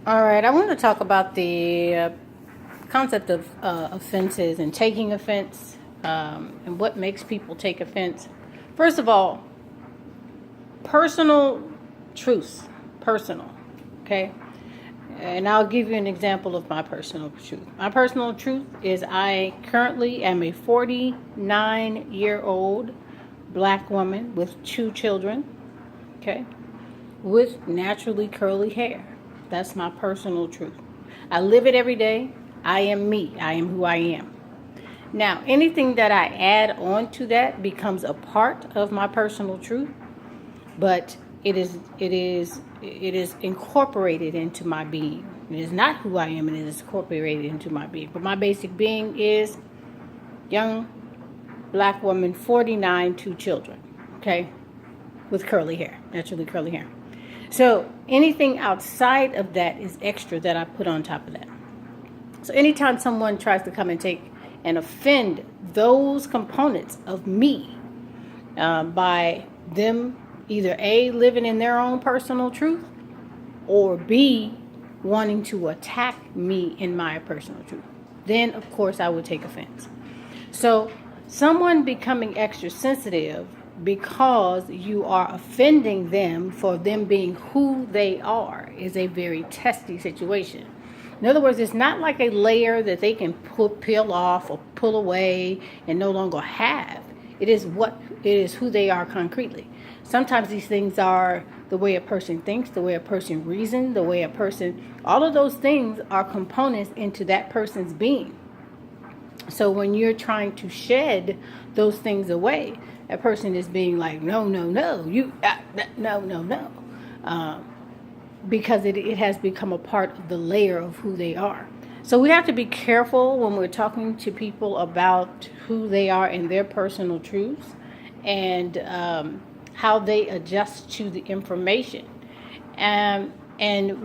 All right, I want to talk about the concept of offenses and taking offense, and what makes people take offense. First of all, personal truths, personal, okay? And I'll give you an example of my personal truth. My personal truth is I currently am a 49-year-old black woman with 2 children, okay, with naturally curly hair. That's my personal truth. I live it every day. I am me. I am who I am. Now, anything that I add on to that becomes a part of my personal truth, but it is incorporated into my being. It is not who I am, and it is incorporated into my being. But my basic being is young black woman, 49, 2 children, okay, with curly hair, naturally curly hair. So anything outside of that is extra that I put on top of that. So anytime someone tries to come and take and offend those components of me, by them either A, living in their own personal truth, or B, wanting to attack me in my personal truth, then of course I would take offense. So someone becoming extra sensitive because you are offending them for them being who they are is a very testy situation. In other words, it's not like a layer that they can peel off or pull away and no longer have. It is who they are concretely. Sometimes these things are the way a person thinks, the way a person reasons, the way a person, all of those things are components into that person's being. So when you're trying to shed those things away, that person is being like, no, because it has become a part of the layer of who they are. So we have to be careful when we're talking to people about who they are and their personal truths, and how they adjust to the information. And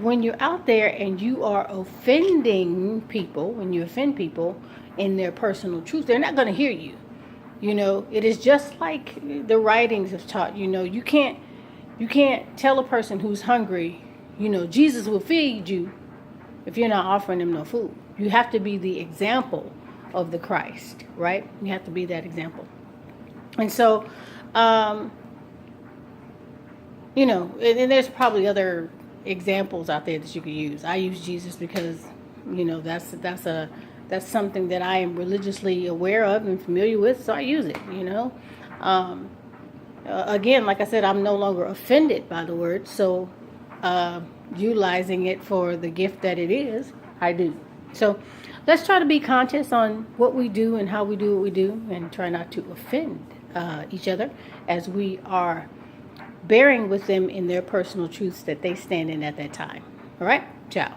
when you're out there and you are offending people, when you offend people in their personal truth, they're not going to hear you. It is just like the writings have taught. You can't tell a person who's hungry, Jesus will feed you, if you're not offering them no food. You have to be the example of the Christ, right? You have to be that example. And so, and there's probably other examples out there that you could use. I use Jesus because, that's something that I am religiously aware of and familiar with, so I use it, Again, like I said, I'm no longer offended by the word, so utilizing it for the gift that it is, I do. So let's try to be conscious on what we do and how we do what we do, and try not to offend each other as we are bearing with them in their personal truths that they stand in at that time. All right? Ciao.